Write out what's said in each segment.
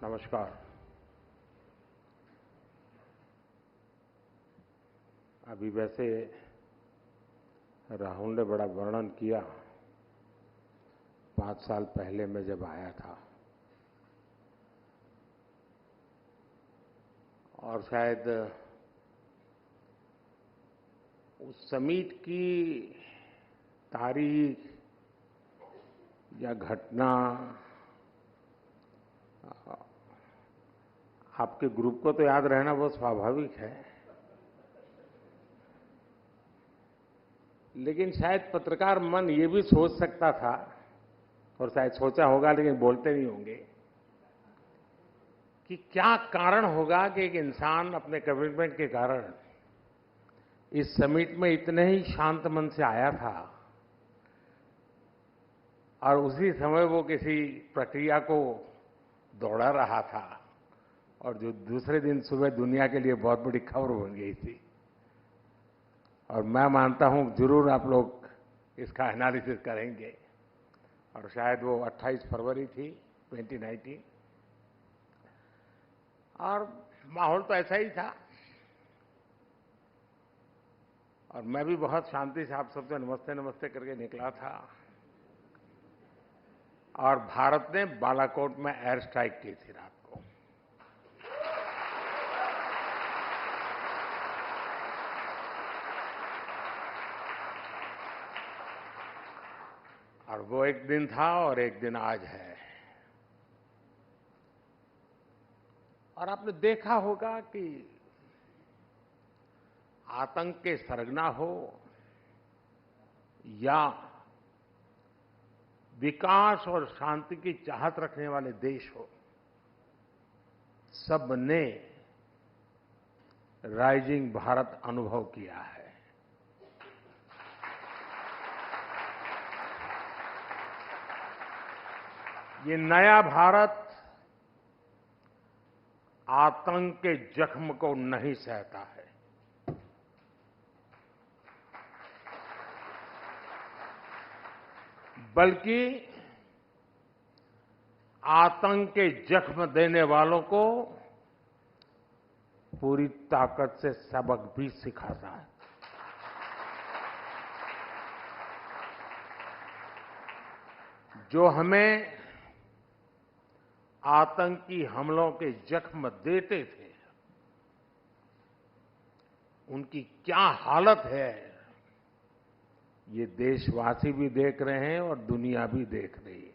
नमस्कार। अभी वैसे राहुल ने बड़ा वर्णन किया 5 साल पहले मैं जब आया था, और शायद उस समिट की तारीख या घटना आपके ग्रुप को तो याद रहना बहुत स्वाभाविक है, लेकिन शायद पत्रकार मन ये भी सोच सकता था, और शायद सोचा होगा लेकिन बोलते नहीं होंगे, कि क्या कारण होगा कि एक इंसान अपने कमिटमेंट के कारण इस समिट में इतने ही शांत मन से आया था और उसी समय वो किसी प्रक्रिया को दौड़ा रहा था और जो दूसरे दिन सुबह दुनिया के लिए बहुत बड़ी खबर बन गई थी। और मैं मानता हूं जरूर आप लोग इसका एनालिसिस करेंगे, और शायद वो 28 फरवरी थी 2019, और माहौल तो ऐसा ही था। और मैं भी बहुत शांति से आप सबसे नमस्ते नमस्ते करके निकला था, और भारत ने बालाकोट में एयर स्ट्राइक की थी रात को। और वो एक दिन था और एक दिन आज है। और आपने देखा होगा कि आतंक के सरगना हो या विकास और शांति की चाहत रखने वाले देश हो, सबने राइजिंग भारत अनुभव किया है। ये नया भारत आतंक के जख्म को नहीं सहता है। बल्कि आतंक के जख्म देने वालों को पूरी ताकत से सबक भी सिखाता है। जो हमें आतंकी हमलों के जख्म देते थे, उनकी क्या हालत है, ये देशवासी भी देख रहे हैं और दुनिया भी देख रही है।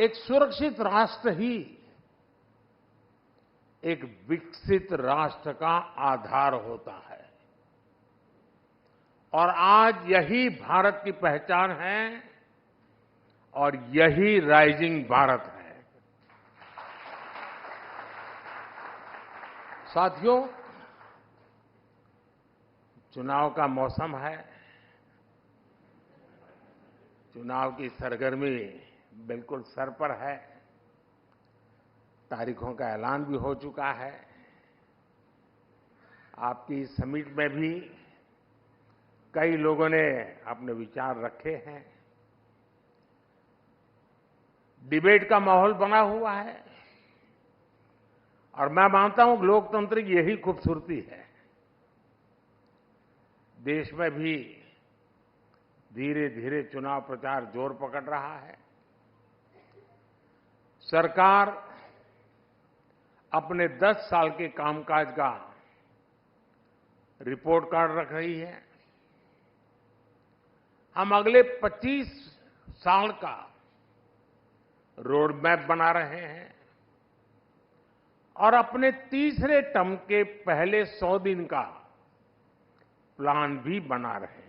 एक सुरक्षित राष्ट्र ही एक विकसित राष्ट्र का आधार होता है, और आज यही भारत की पहचान है और यही राइजिंग भारत है। साथियों, चुनाव का मौसम है, चुनाव की सरगर्मी बिल्कुल सर पर है, तारीखों का ऐलान भी हो चुका है। आपकी समिट में भी कई लोगों ने अपने विचार रखे हैं। डिबेट का माहौल बना हुआ है, और मैं मानता हूं कि लोकतंत्र की यही खूबसूरती है। देश में भी धीरे धीरे चुनाव प्रचार जोर पकड़ रहा है। सरकार अपने 10 साल के कामकाज का रिपोर्ट कार्ड रख रही है। हम अगले 25 साल का रोड मैप बना रहे हैं, और अपने तीसरे टर्म के पहले 100 दिन का प्लान भी बना रहे हैं।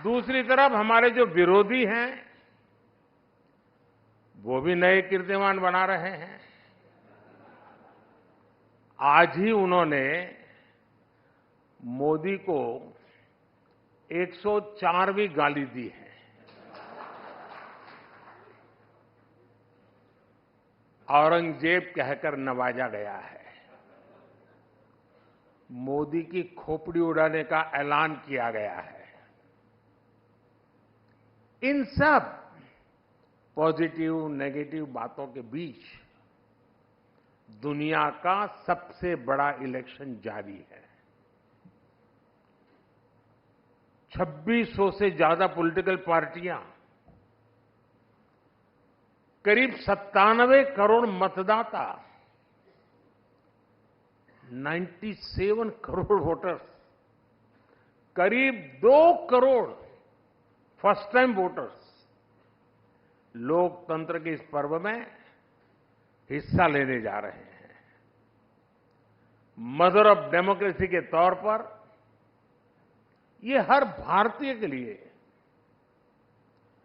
दूसरी तरफ हमारे जो विरोधी हैं, वो भी नए कीर्तिमान बना रहे हैं। आज ही उन्होंने मोदी को 104वीं गाली दी है। औरंगजेब कहकर नवाजा गया है। मोदी की खोपड़ी उड़ाने का ऐलान किया गया है। इन सब पॉजिटिव नेगेटिव बातों के बीच दुनिया का सबसे बड़ा इलेक्शन जारी है। 2600 से ज्यादा पॉलिटिकल पार्टियां, करीब 97 करोड़ मतदाता, 97 करोड़ वोटर्स, करीब 2 करोड़ फर्स्ट टाइम वोटर्स लोकतंत्र के इस पर्व में हिस्सा लेने जा रहे हैं। मदर ऑफ डेमोक्रेसी के तौर पर ये हर भारतीय के लिए,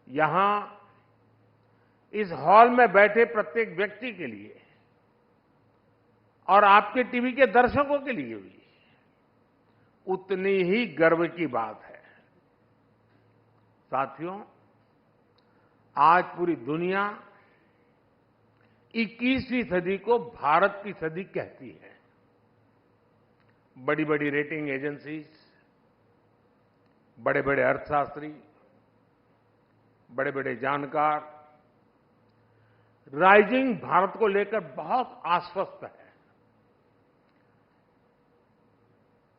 यहां इस हॉल में बैठे प्रत्येक व्यक्ति के लिए और आपके टीवी के दर्शकों के लिए भी उतनी ही गर्व की बात है। साथियों, आज पूरी दुनिया 21वीं सदी को भारत की सदी कहती है। बड़ी बड़ी रेटिंग एजेंसीज, बड़े बड़े अर्थशास्त्री, बड़े बड़े जानकार राइजिंग भारत को लेकर बहुत आश्वस्त है।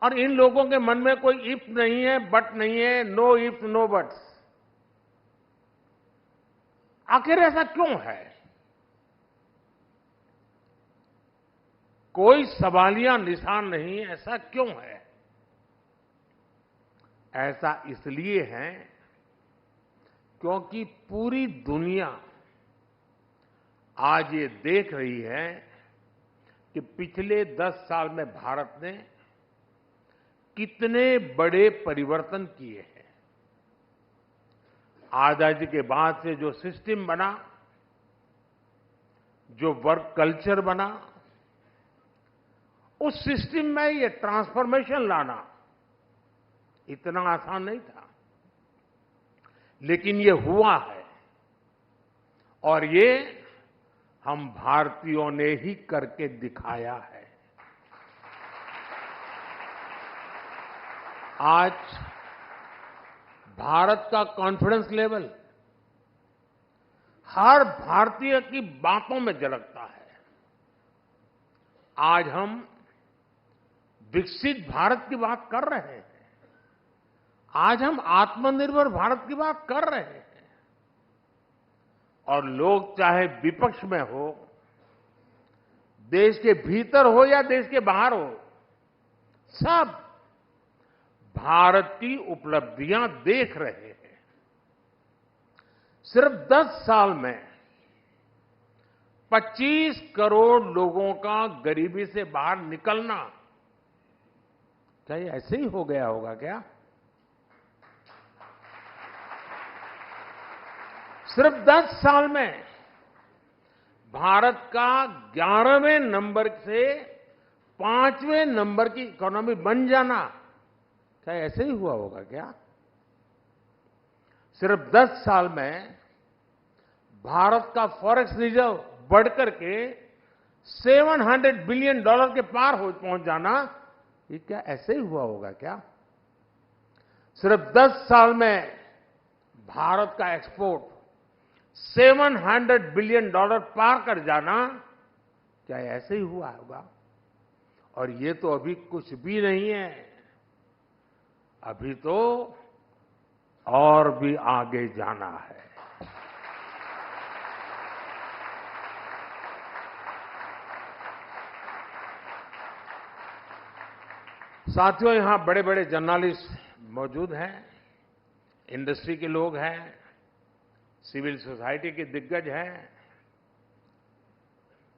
और इन लोगों के मन में कोई इफ नहीं है, बट नहीं है, नो इफ नो बट्स। आखिर ऐसा क्यों है? कोई सवालिया निशान नहीं, ऐसा क्यों है? ऐसा इसलिए है क्योंकि पूरी दुनिया आज ये देख रही है कि पिछले 10 साल में भारत ने कितने बड़े परिवर्तन किए हैं। आजादी के बाद से जो सिस्टम बना, जो वर्क कल्चर बना, उस सिस्टम में ये ट्रांसफॉर्मेशन लाना इतना आसान नहीं था, लेकिन ये हुआ है और ये हम भारतीयों ने ही करके दिखाया है। आज भारत का कॉन्फिडेंस लेवल हर भारतीय की बातों में झलकता है। आज हम विकसित भारत की बात कर रहे हैं। आज हम आत्मनिर्भर भारत की बात कर रहे हैं। और लोग चाहे विपक्ष में हो, देश के भीतर हो या देश के बाहर हो, सब भारत की उपलब्धियां देख रहे हैं। सिर्फ 10 साल में 25 करोड़ लोगों का गरीबी से बाहर निकलना, क्या ये ऐसे ही हो गया होगा क्या? सिर्फ 10 साल में भारत का 11वें नंबर से 5वें नंबर की इकोनॉमी बन जाना, क्या ऐसे ही हुआ होगा क्या? सिर्फ 10 साल में भारत का फॉरेक्स रिजर्व बढ़कर के $700 बिलियन के पार पहुंच जाना, ये क्या ऐसे ही हुआ होगा क्या? सिर्फ 10 साल में भारत का एक्सपोर्ट $700 बिलियन पार कर जाना, क्या ऐसे ही हुआ होगा? और ये तो अभी कुछ भी नहीं है, अभी तो और भी आगे जाना है। साथियों, यहां बड़े बड़े जर्नलिस्ट मौजूद हैं, इंडस्ट्री के लोग हैं, सिविल सोसाइटी के दिग्गज हैं,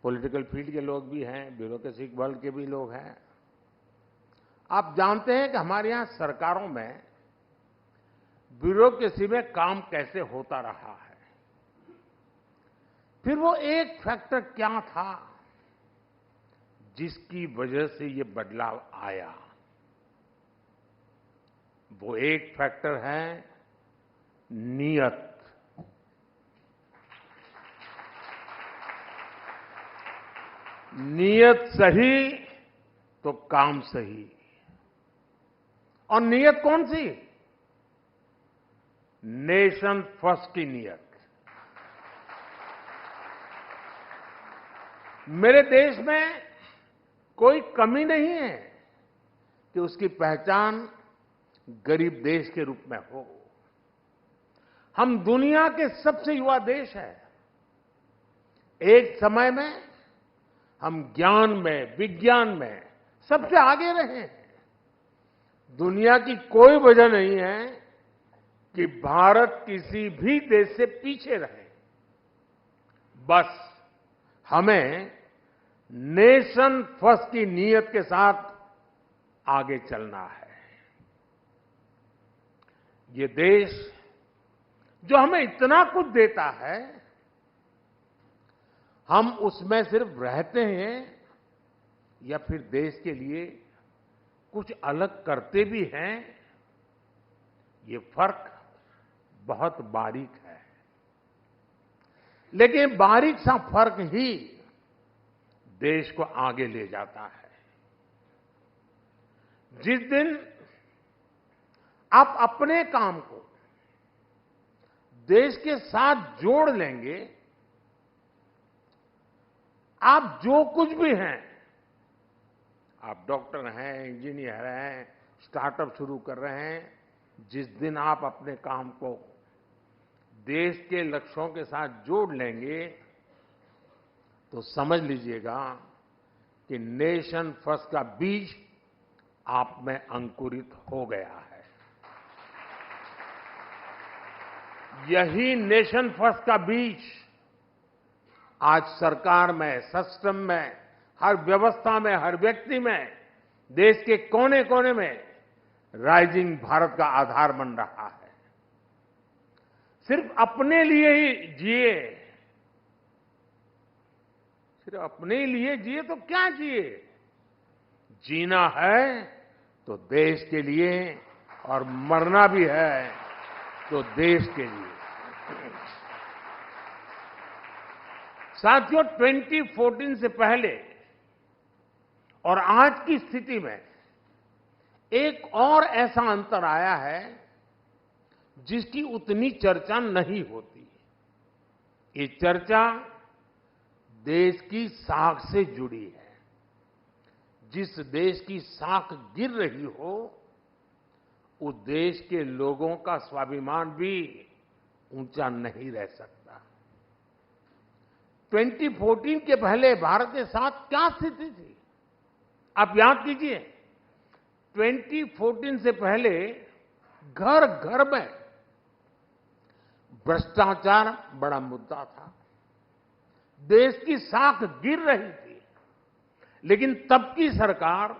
पॉलिटिकल फील्ड के लोग भी हैं, ब्यूरोक्रेसी वर्ल्ड के भी लोग हैं। आप जानते हैं कि हमारे यहां सरकारों में ब्यूरोक्रेसी में काम कैसे होता रहा है। फिर वो एक फैक्टर क्या था जिसकी वजह से ये बदलाव आया? वो एक फैक्टर है नियत। नियत सही तो काम सही। और नीयत कौन सी? नेशन फर्स्ट की नीयत। मेरे देश में कोई कमी नहीं है कि उसकी पहचान गरीब देश के रूप में हो। हम दुनिया के सबसे युवा देश हैं। एक समय में हम ज्ञान में, विज्ञान में सबसे आगे रहे हैं। दुनिया की कोई वजह नहीं है कि भारत किसी भी देश से पीछे रहे। बस हमें नेशन फर्स्ट की नीयत के साथ आगे चलना है। ये देश जो हमें इतना कुछ देता है, हम उसमें सिर्फ रहते हैं या फिर देश के लिए कुछ अलग करते भी हैं, ये फर्क बहुत बारीक है। लेकिन बारीक सा फर्क ही देश को आगे ले जाता है। जिस दिन आप अपने काम को देश के साथ जोड़ लेंगे, आप जो कुछ भी हैं, आप डॉक्टर हैं, इंजीनियर हैं, स्टार्टअप शुरू कर रहे हैं, जिस दिन आप अपने काम को देश के लक्ष्यों के साथ जोड़ लेंगे, तो समझ लीजिएगा कि नेशन फर्स्ट का बीज आप में अंकुरित हो गया है। यही नेशन फर्स्ट का बीज आज सरकार में, सिस्टम में, हर व्यवस्था में, हर व्यक्ति में, देश के कोने कोने में राइजिंग भारत का आधार बन रहा है। सिर्फ अपने लिए ही जिए, सिर्फ अपने लिए जिए तो क्या जिए? जीना है तो देश के लिए, और मरना भी है तो देश के लिए। साथियों, 2014 से पहले और आज की स्थिति में एक और ऐसा अंतर आया है जिसकी उतनी चर्चा नहीं होती। ये चर्चा देश की साख से जुड़ी है। जिस देश की साख गिर रही हो, उस देश के लोगों का स्वाभिमान भी ऊंचा नहीं रह सकता। 2014 के पहले भारत के साथ क्या स्थिति थी? आप याद कीजिए, 2014 से पहले घर घर में भ्रष्टाचार बड़ा मुद्दा था। देश की साख गिर रही थी, लेकिन तब की सरकार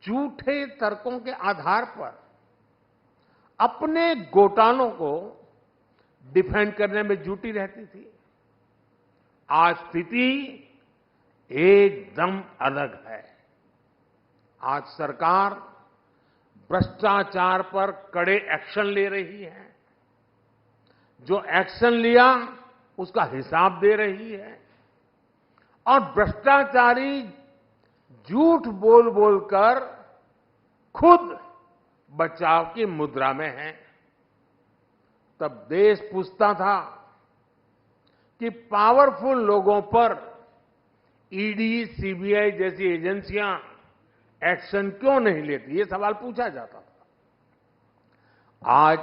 झूठे तर्कों के आधार पर अपने घोटालों को डिफेंड करने में जुटी रहती थी। आज स्थिति एकदम अलग है। आज सरकार भ्रष्टाचार पर कड़े एक्शन ले रही है। जो एक्शन लिया उसका हिसाब दे रही है, और भ्रष्टाचारी झूठ बोल बोलकर खुद बचाव की मुद्रा में है। तब देश पूछता था कि पावरफुल लोगों पर ईडी, सीबीआई जैसी एजेंसियां एक्शन क्यों नहीं लेती, ये सवाल पूछा जाता था। आज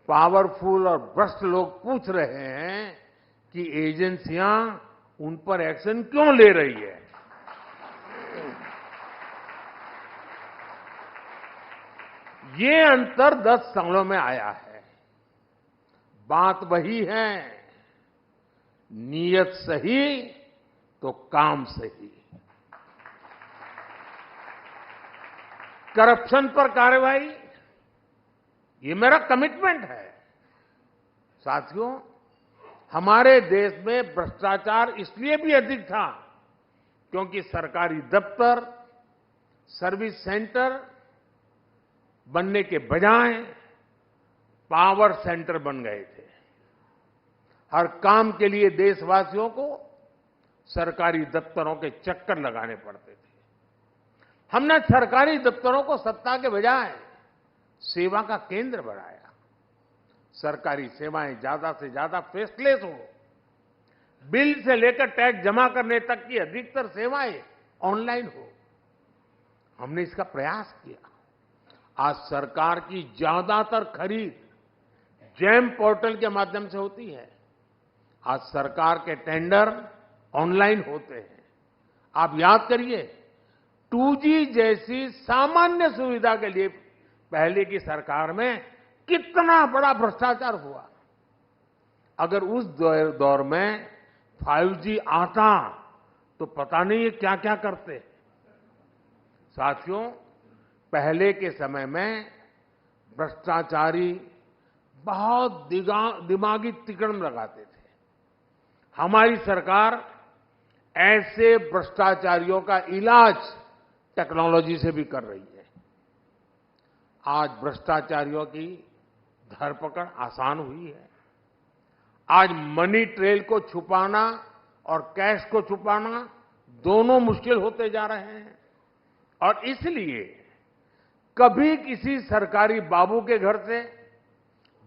पावरफुल और भ्रष्ट लोग पूछ रहे हैं कि एजेंसियां उन पर एक्शन क्यों ले रही है। ये अंतर 10 सालों में आया है। बात वही है, नीयत सही तो काम सही। करप्शन पर कार्रवाई, ये मेरा कमिटमेंट है। साथियों, हमारे देश में भ्रष्टाचार इसलिए भी अधिक था क्योंकि सरकारी दफ्तर, सर्विस सेंटर बनने के बजाय पावर सेंटर बन गए थे। हर काम के लिए देशवासियों को सरकारी दफ्तरों के चक्कर लगाने पड़ते थे। हमने सरकारी दफ्तरों को सत्ता के बजाय सेवा का केंद्र बनाया। सरकारी सेवाएं ज्यादा से ज्यादा फेसलेस हो, बिल से लेकर टैक्स जमा करने तक की अधिकतर सेवाएं ऑनलाइन हो। हमने इसका प्रयास किया। आज सरकार की ज्यादातर खरीद जेम पोर्टल के माध्यम से होती है। आज सरकार के टेंडर ऑनलाइन होते हैं। आप याद करिए, 2G जैसी सामान्य सुविधा के लिए पहले की सरकार में कितना बड़ा भ्रष्टाचार हुआ। अगर उस दौर में 5G आता तो पता नहीं ये क्या क्या करते। साथियों, पहले के समय में भ्रष्टाचारी बहुत दिमागी तिकड़म लगाते थे। हमारी सरकार ऐसे भ्रष्टाचारियों का इलाज टेक्नोलॉजी से भी कर रही है। आज भ्रष्टाचारियों की धरपकड़ आसान हुई है। आज मनी ट्रेल को छुपाना और कैश को छुपाना दोनों मुश्किल होते जा रहे हैं। और इसलिए कभी किसी सरकारी बाबू के घर से,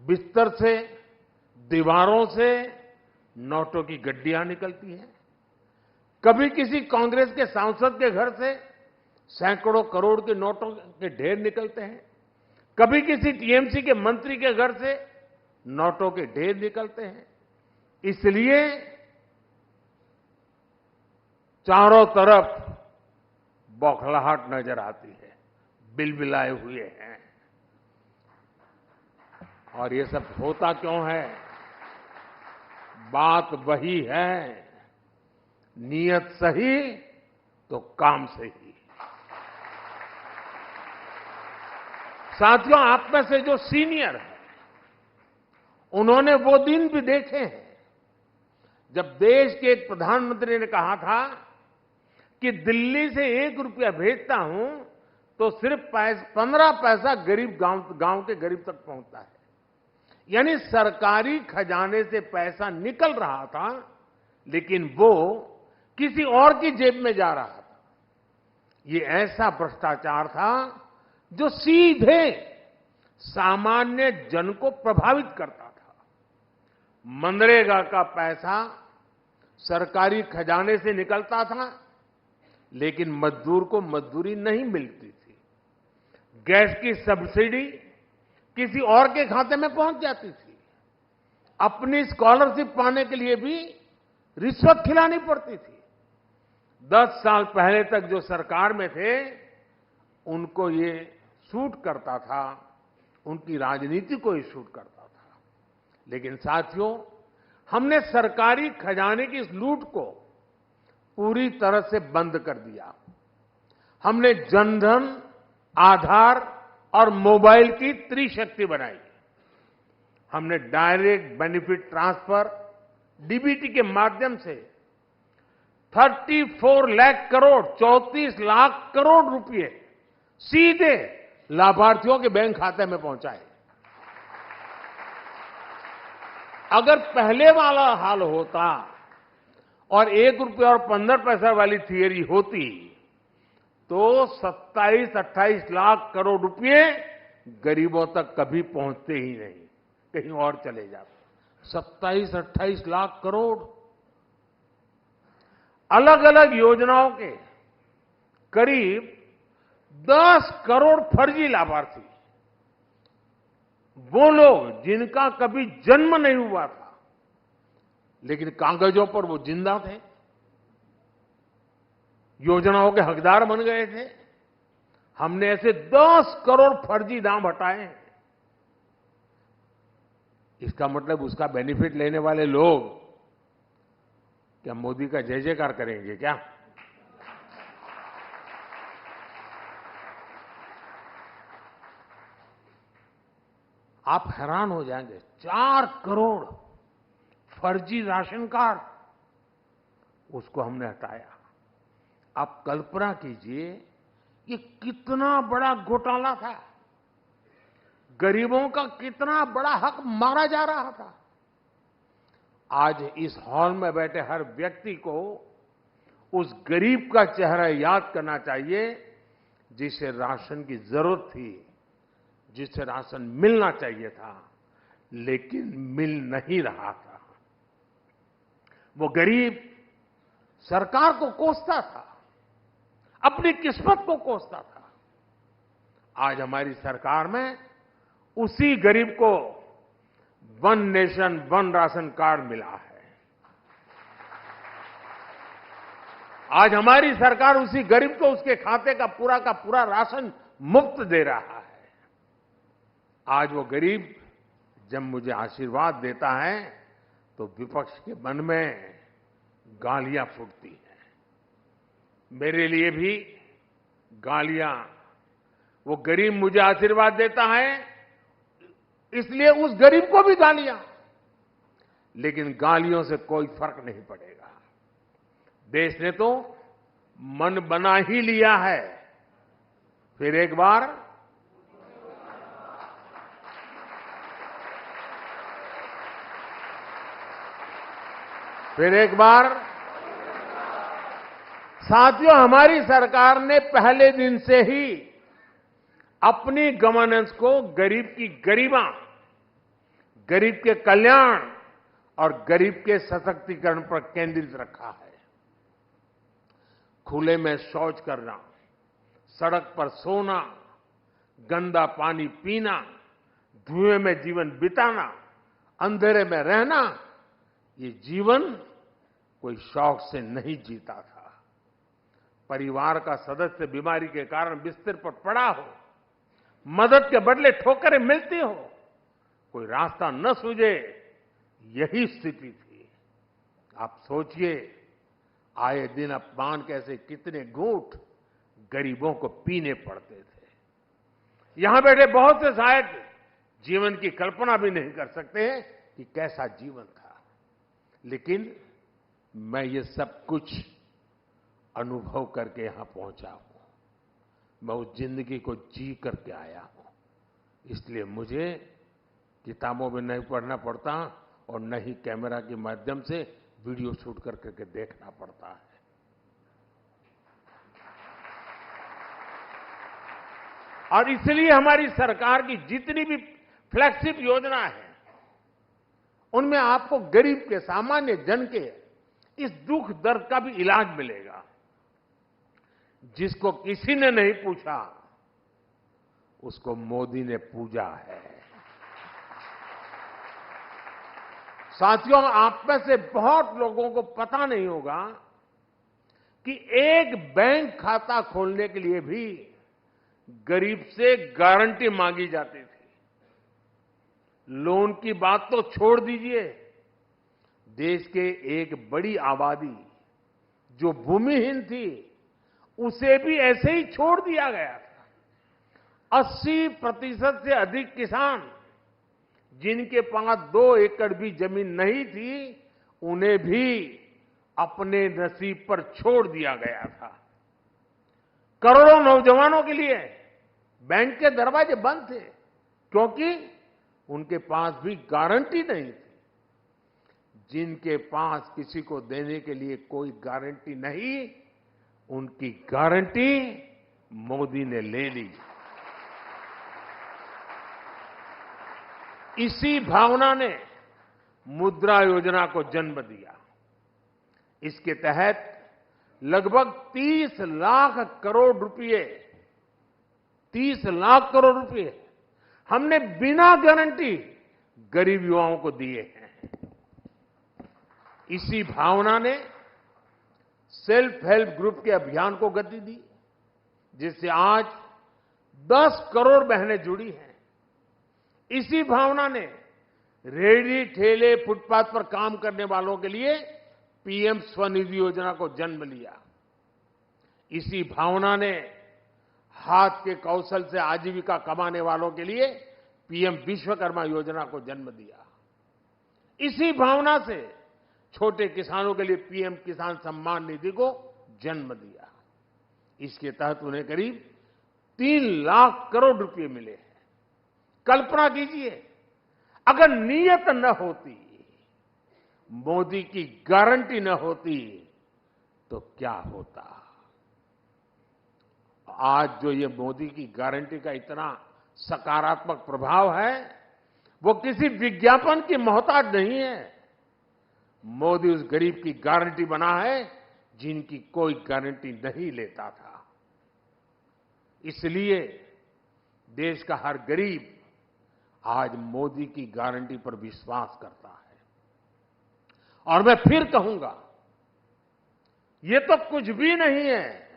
बिस्तर से, दीवारों से नोटों की गड्डियां निकलती हैं। कभी किसी कांग्रेस के सांसद के घर से सैकड़ों करोड़ के नोटों के ढेर निकलते हैं। कभी किसी टीएमसी के मंत्री के घर से नोटों के ढेर निकलते हैं। इसलिए चारों तरफ बौखलाहट नजर आती है, बिलबिलाए हुए हैं। और ये सब होता क्यों है? बात वही है, नीयत सही तो काम सही। साथियों, आप में से जो सीनियर हैं, उन्होंने वो दिन भी देखे हैं जब देश के एक प्रधानमंत्री ने कहा था कि दिल्ली से 1 रुपया भेजता हूं तो सिर्फ 15 पैसा गरीब गांव के गरीब तक पहुंचता है। यानी सरकारी खजाने से पैसा निकल रहा था, लेकिन वो किसी और की जेब में जा रहा था। ये ऐसा भ्रष्टाचार था जो सीधे सामान्य जन को प्रभावित करता था। मनरेगा का पैसा सरकारी खजाने से निकलता था, लेकिन मजदूर को मजदूरी नहीं मिलती थी। गैस की सब्सिडी किसी और के खाते में पहुंच जाती थी। अपनी स्कॉलरशिप पाने के लिए भी रिश्वत खिलानी पड़ती थी। 10 साल पहले तक जो सरकार में थे, उनको ये सूट करता था, उनकी राजनीति को ही सूट करता था। लेकिन साथियों, हमने सरकारी खजाने की इस लूट को पूरी तरह से बंद कर दिया। हमने जनधन, आधार और मोबाइल की त्रिशक्ति बनाई। हमने डायरेक्ट बेनिफिट ट्रांसफर, डीबीटी के माध्यम से 34 लाख करोड़, 34 लाख करोड़ रुपए सीधे लाभार्थियों के बैंक खाते में पहुंचाए। अगर पहले वाला हाल होता और 1 रुपया और 15 पैसा वाली थियरी होती तो 27-28 लाख करोड़ रुपए गरीबों तक कभी पहुंचते ही नहीं, कहीं और चले जाते। 27-28 लाख करोड़ अलग अलग योजनाओं के करीब 10 करोड़ फर्जी लाभार्थी, वो लोग जिनका कभी जन्म नहीं हुआ था, लेकिन कागजों पर वो जिंदा थे, योजनाओं के हकदार बन गए थे। हमने ऐसे 10 करोड़ फर्जी नाम हटाए हैं। इसका मतलब उसका बेनिफिट लेने वाले लोग क्या मोदी का जय जयकार करेंगे क्या? आप हैरान हो जाएंगे, 4 करोड़ फर्जी राशन कार्ड, उसको हमने हटाया। आप कल्पना कीजिए, ये कितना बड़ा घोटाला था, गरीबों का कितना बड़ा हक मारा जा रहा था। आज इस हॉल में बैठे हर व्यक्ति को उस गरीब का चेहरा याद करना चाहिए जिसे राशन की जरूरत थी, जिसे राशन मिलना चाहिए था, लेकिन मिल नहीं रहा था। वो गरीब सरकार को कोसता था, अपनी किस्मत को कोसता था। आज हमारी सरकार में उसी गरीब को one nation one ration card मिला है। आज हमारी सरकार उसी गरीब को उसके खाते का पूरा राशन मुफ्त दे रहा है। आज वो गरीब जब मुझे आशीर्वाद देता है तो विपक्ष के मन में गालियां फूटती हैं। मेरे लिए भी गालियां, वो गरीब मुझे आशीर्वाद देता है इसलिए उस गरीब को भी गालियां, लेकिन गालियों से कोई फर्क नहीं पड़ेगा। देश ने तो मन बना ही लिया है। फिर एक बार साथियों, हमारी सरकार ने पहले दिन से ही अपनी गवर्नेंस को गरीब की गरिमा, गरीब के कल्याण और गरीब के सशक्तिकरण पर केंद्रित रखा है। खुले में शौच करना, सड़क पर सोना, गंदा पानी पीना, धुएं में जीवन बिताना, अंधेरे में रहना, ये जीवन कोई शौक से नहीं जीता था। परिवार का सदस्य बीमारी के कारण बिस्तर पर पड़ा हो, मदद के बदले ठोकरें मिलती हो, कोई रास्ता न सूझे, यही स्थिति थी। आप सोचिए, आए दिन अपमान कैसे कितने घूंट गरीबों को पीने पड़ते थे। यहां बैठे बहुत से शायद जीवन की कल्पना भी नहीं कर सकते हैं कि कैसा जीवन था, लेकिन मैं ये सब कुछ अनुभव करके यहां पहुंचा हूं। मैं उस जिंदगी को जी करके आया हूं, इसलिए मुझे किताबों में नहीं पढ़ना पड़ता और न ही कैमरा के माध्यम से वीडियो शूट करके देखना पड़ता है। और इसलिए हमारी सरकार की जितनी भी फ्लैगशिप योजना है, उनमें आपको गरीब के, सामान्य जन के इस दुख दर्द का भी इलाज मिलेगा। जिसको किसी ने नहीं पूछा, उसको मोदी ने पूजा है। साथियों, आप में से बहुत लोगों को पता नहीं होगा कि एक बैंक खाता खोलने के लिए भी गरीब से गारंटी मांगी जाती थी। लोन की बात तो छोड़ दीजिए, देश के एक बड़ी आबादी जो भूमिहीन थी, उसे भी ऐसे ही छोड़ दिया गया था। 80% से अधिक किसान जिनके पास 2 एकड़ भी जमीन नहीं थी, उन्हें भी अपने नसीब पर छोड़ दिया गया था। करोड़ों नौजवानों के लिए बैंक के दरवाजे बंद थे, क्योंकि उनके पास भी गारंटी नहीं थी। जिनके पास किसी को देने के लिए कोई गारंटी नहीं, उनकी गारंटी मोदी ने ले ली। इसी भावना ने मुद्रा योजना को जन्म दिया। इसके तहत लगभग 30 लाख करोड़ रुपए, 30 लाख करोड़ रुपए हमने बिना गारंटी गरीब युवाओं को दिए हैं। इसी भावना ने सेल्फ हेल्प ग्रुप के अभियान को गति दी, जिससे आज 10 करोड़ बहनें जुड़ी हैं। इसी भावना ने रेहड़ी ठेले, फुटपाथ पर काम करने वालों के लिए पीएम स्वनिधि योजना को जन्म लिया। इसी भावना ने हाथ के कौशल से आजीविका कमाने वालों के लिए पीएम विश्वकर्मा योजना को जन्म दिया। इसी भावना से छोटे किसानों के लिए पीएम किसान सम्मान निधि को जन्म दिया। इसके तहत उन्हें करीब 3 लाख करोड़ रुपए मिले हैं। कल्पना कीजिए, अगर नीयत न होती, मोदी की गारंटी न होती, तो क्या होता। आज जो ये मोदी की गारंटी का इतना सकारात्मक प्रभाव है, वो किसी विज्ञापन की मोहताज नहीं है। मोदी उस गरीब की गारंटी बना है जिनकी कोई गारंटी नहीं लेता था। इसलिए देश का हर गरीब आज मोदी की गारंटी पर विश्वास करता है। और मैं फिर कहूंगा, ये तो कुछ भी नहीं है,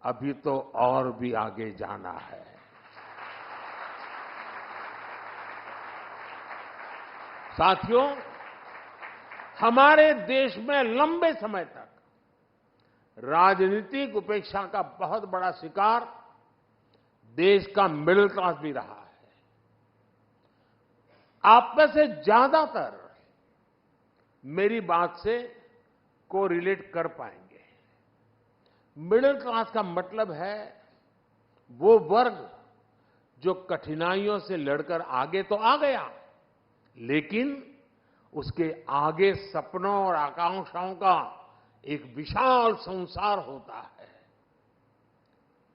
अभी तो और भी आगे जाना है। साथियों, हमारे देश में लंबे समय तक राजनीतिक उपेक्षा का बहुत बड़ा शिकार देश का मिडिल क्लास भी रहा है। आप में से ज्यादातर मेरी बात से कोरिलेट कर पाएंगे। मिडिल क्लास का मतलब है वो वर्ग जो कठिनाइयों से लड़कर आगे तो आ गया, लेकिन उसके आगे सपनों और आकांक्षाओं का एक विशाल संसार होता है।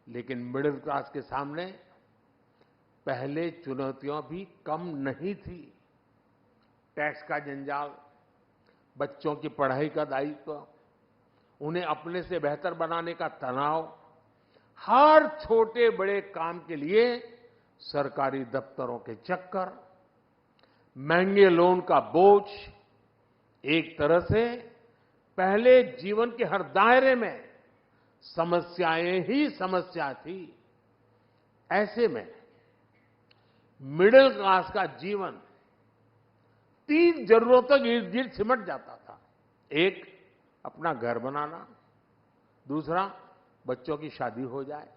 लेकिन मिडिल क्लास के सामने पहले चुनौतियां भी कम नहीं थी। टैक्स का जंजाल, बच्चों की पढ़ाई का दायित्व, उन्हें अपने से बेहतर बनाने का तनाव, हर छोटे बड़े काम के लिए सरकारी दफ्तरों के चक्कर, महंगे लोन का बोझ, एक तरह से पहले जीवन के हर दायरे में समस्याएं ही समस्या थी। ऐसे में मिडिल क्लास का जीवन 3 जरूरतों के इर्द गिर्द सिमट जाता था। एक, अपना घर बनाना, दूसरा, बच्चों की शादी हो जाए,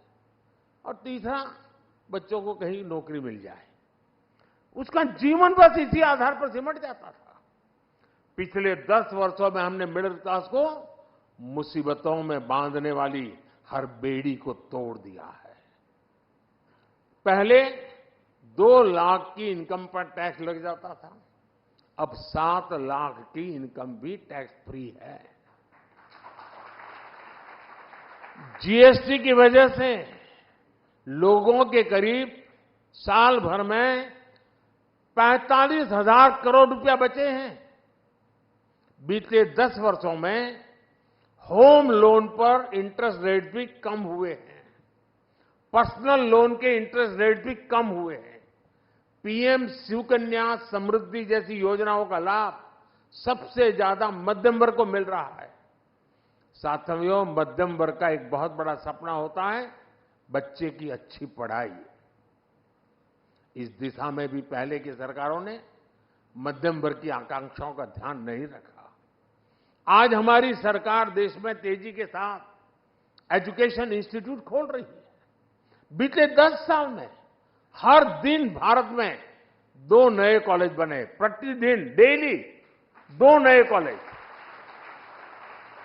और तीसरा, बच्चों को कहीं नौकरी मिल जाए। उसका जीवन बस इसी आधार पर सिमट जाता था। पिछले 10 वर्षों में हमने मिडिल क्लास को मुसीबतों में बांधने वाली हर बेड़ी को तोड़ दिया है। पहले 2 लाख की इनकम पर टैक्स लग जाता था, अब 7 लाख की इनकम भी टैक्स फ्री है। जीएसटी की वजह से लोगों के करीब साल भर में 45,000 करोड़ रुपया बचे हैं। बीते 10 वर्षों में होम लोन पर इंटरेस्ट रेट भी कम हुए हैं, पर्सनल लोन के इंटरेस्ट रेट भी कम हुए हैं। पीएम सुकन्या समृद्धि जैसी योजनाओं का लाभ सबसे ज्यादा मध्यम वर्ग को मिल रहा है। साथियों, मध्यम वर्ग का एक बहुत बड़ा सपना होता है बच्चे की अच्छी पढ़ाई। इस दिशा में भी पहले की सरकारों ने मध्यम वर्ग की आकांक्षाओं का ध्यान नहीं रखा। आज हमारी सरकार देश में तेजी के साथ एजुकेशन इंस्टीट्यूट खोल रही है। बीते 10 साल में हर दिन भारत में 2 नए कॉलेज बने, प्रतिदिन डेली 2 नए कॉलेज,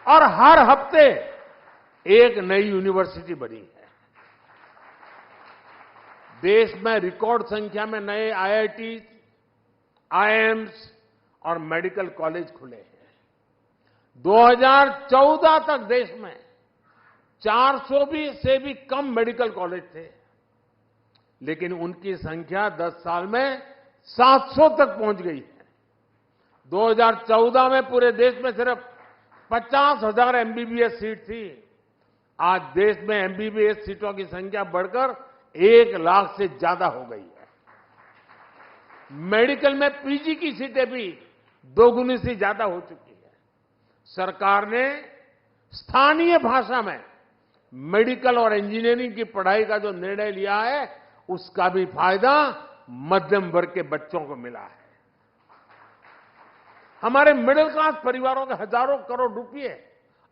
और हर हफ्ते एक नई यूनिवर्सिटी बनी है। देश में रिकॉर्ड संख्या में नए आईआईटी, आईआईएम्स और मेडिकल कॉलेज खुले हैं। 2014 तक देश में 400 से भी कम मेडिकल कॉलेज थे, लेकिन उनकी संख्या 10 साल में 700 तक पहुंच गई है। 2014 में पूरे देश में सिर्फ 50,000 एमबीबीएस सीट थी। आज देश में एमबीबीएस सीटों की संख्या बढ़कर 1 लाख से ज्यादा हो गई है। मेडिकल में पीजी की सीटें भी 2 गुनी से ज्यादा हो चुकी है। सरकार ने स्थानीय भाषा में मेडिकल और इंजीनियरिंग की पढ़ाई का जो निर्णय लिया है, उसका भी फायदा मध्यम वर्ग के बच्चों को मिला है। हमारे मिडिल क्लास परिवारों के हजारों करोड़ रुपए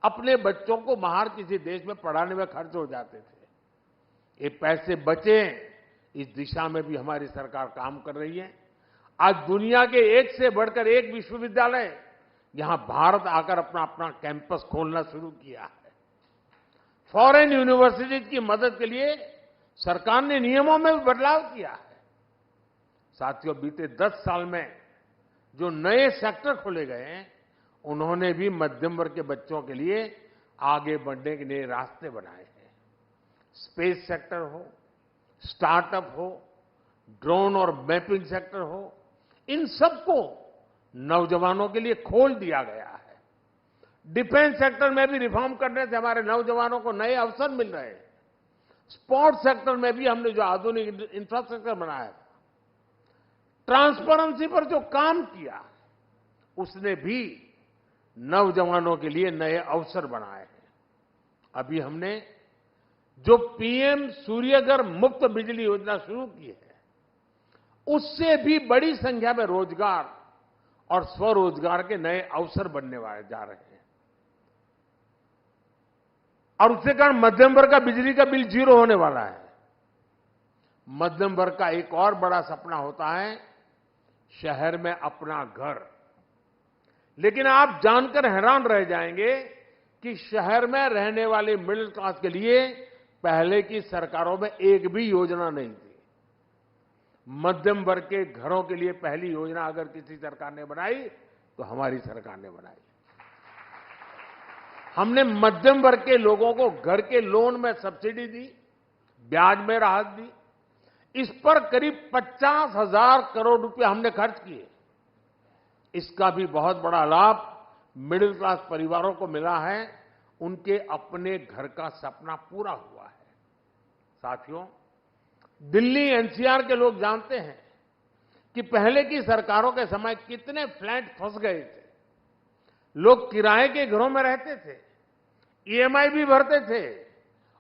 अपने बच्चों को बाहर किसी देश में पढ़ाने में खर्च हो जाते थे। ये पैसे बचे, इस दिशा में भी हमारी सरकार काम कर रही है। आज दुनिया के एक से बढ़कर एक विश्वविद्यालय यहां भारत आकर अपना कैंपस खोलना शुरू किया है। फॉरेन यूनिवर्सिटीज की मदद के लिए सरकार ने नियमों में भी बदलाव किया है। साथियों, बीते 10 साल में जो नए सेक्टर खोले गए हैं, उन्होंने भी मध्यम वर्ग के बच्चों के लिए आगे बढ़ने के नए रास्ते बनाए हैं। स्पेस सेक्टर हो, स्टार्टअप हो, ड्रोन और मैपिंग सेक्टर हो, इन सबको नौजवानों के लिए खोल दिया गया है। डिफेंस सेक्टर में भी रिफॉर्म करने से हमारे नौजवानों को नए अवसर मिल रहे हैं। स्पोर्ट्स सेक्टर में भी हमने जो आधुनिक इंफ्रास्ट्रक्चर बनाया था, ट्रांसपेरेंसी पर जो काम किया, उसने भी नौजवानों के लिए नए अवसर बनाए हैं। अभी हमने जो पीएम सूर्यघर मुफ्त बिजली योजना शुरू की है, उससे भी बड़ी संख्या में रोजगार और स्वरोजगार के नए अवसर बनने वाले जा रहे हैं। और उसके कारण मध्यम वर्ग का बिजली का बिल 0 होने वाला है। मध्यम वर्ग का एक और बड़ा सपना होता है शहर में अपना घर। लेकिन आप जानकर हैरान रह जाएंगे कि शहर में रहने वाले मिडिल क्लास के लिए पहले की सरकारों में एक भी योजना नहीं थी। मध्यम वर्ग के घरों के लिए पहली योजना अगर किसी सरकार ने बनाई तो हमारी सरकार ने बनाई। हमने मध्यम वर्ग के लोगों को घर के लोन में सब्सिडी दी, ब्याज में राहत दी। इस पर करीब 50,000 करोड़ रुपए हमने खर्च किए। इसका भी बहुत बड़ा लाभ मिडिल क्लास परिवारों को मिला है। उनके अपने घर का सपना पूरा हुआ है। साथियों, दिल्ली एनसीआर के लोग जानते हैं कि पहले की सरकारों के समय कितने फ्लैट फंस गए थे। लोग किराए के घरों में रहते थे, ईएमआई भी भरते थे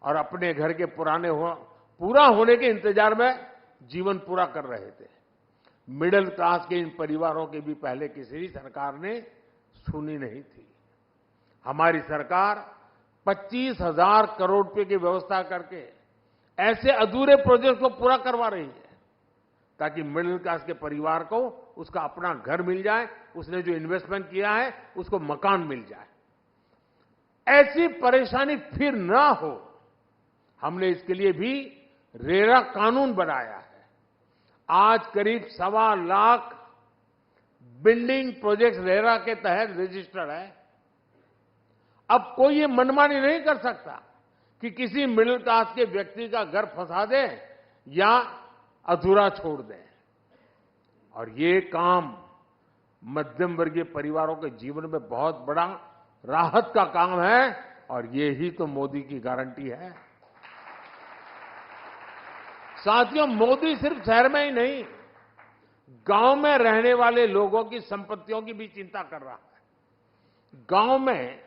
और अपने घर के पूरा होने के इंतजार में जीवन पूरा कर रहे थे। मिडिल क्लास के इन परिवारों की भी पहले किसी भी सरकार ने सुनी नहीं थी। हमारी सरकार 25,000 करोड़ रुपए की व्यवस्था करके ऐसे अधूरे प्रोजेक्ट को पूरा करवा रही है ताकि मिडिल क्लास के परिवार को उसका अपना घर मिल जाए, उसने जो इन्वेस्टमेंट किया है उसको मकान मिल जाए। ऐसी परेशानी फिर ना हो, हमने इसके लिए भी रेरा कानून बनाया है। आज करीब 1.25 लाख बिल्डिंग प्रोजेक्ट रेरा के तहत रजिस्टर्ड है। अब कोई ये मनमानी नहीं कर सकता कि किसी मिडिल क्लास के व्यक्ति का घर फंसा दे या अधूरा छोड़ दें। और ये काम मध्यम वर्गीय परिवारों के जीवन में बहुत बड़ा राहत का काम है और ये ही तो मोदी की गारंटी है। साथियों, मोदी सिर्फ शहर में ही नहीं, गांव में रहने वाले लोगों की संपत्तियों की भी चिंता कर रहा है। गांव में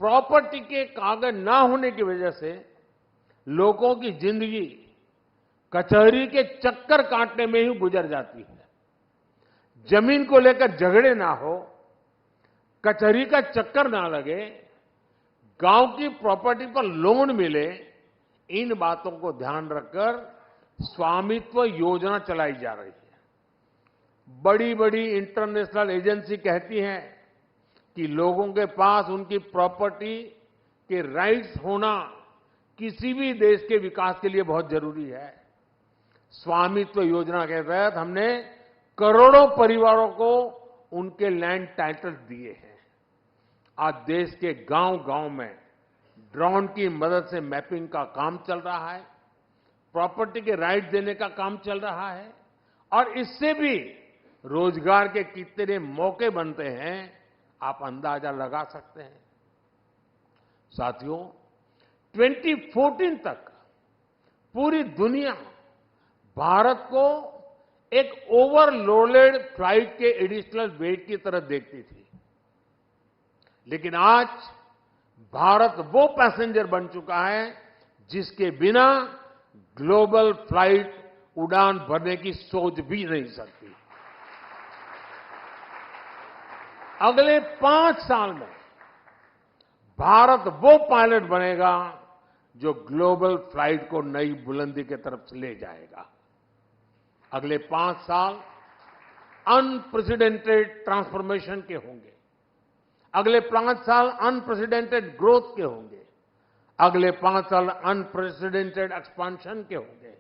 प्रॉपर्टी के कागज ना होने की वजह से लोगों की जिंदगी कचहरी के चक्कर काटने में ही गुजर जाती है। जमीन को लेकर झगड़े ना हो, कचहरी का चक्कर ना लगे, गांव की प्रॉपर्टी पर लोन मिले, इन बातों को ध्यान रखकर स्वामित्व योजना चलाई जा रही है। बड़ी बड़ी इंटरनेशनल एजेंसी कहती हैं कि लोगों के पास उनकी प्रॉपर्टी के राइट्स होना किसी भी देश के विकास के लिए बहुत जरूरी है। स्वामित्व योजना के तहत हमने करोड़ों परिवारों को उनके लैंड टाइटल दिए हैं। आज देश के गांव-गांव में ड्रोन की मदद से मैपिंग का काम चल रहा है, प्रॉपर्टी के राइट देने का काम चल रहा है और इससे भी रोजगार के कितने मौके बनते हैं, आप अंदाजा लगा सकते हैं। साथियों, 2014 तक पूरी दुनिया भारत को एक ओवरलोडेड फ्लाइट के एडिशनल वेट की तरह देखती थी। लेकिन आज भारत वो पैसेंजर बन चुका है जिसके बिना ग्लोबल फ्लाइट उड़ान भरने की सोच भी नहीं सकती। अगले 5 साल में भारत वो पायलट बनेगा जो ग्लोबल फ्लाइट को नई बुलंदी की तरफ से ले जाएगा। अगले 5 साल अनप्रेसिडेंटेड ट्रांसफॉर्मेशन के होंगे। अगले 5 साल अनप्रेसिडेंटेड ग्रोथ के होंगे। अगले 5 साल अनप्रेसिडेंटेड एक्सपांशन के होंगे।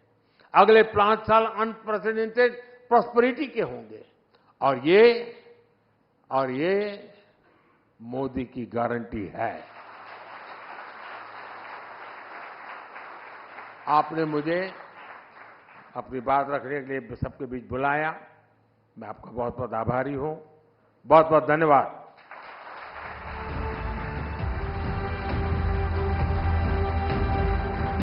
अगले 5 साल अनप्रेसिडेंटेड प्रॉस्पेरिटी के होंगे। और ये मोदी की गारंटी है। आपने मुझे अपनी बात रखने के लिए सबके बीच बुलाया। मैं आपका बहुत बहुत आभारी हूं। बहुत बहुत धन्यवाद।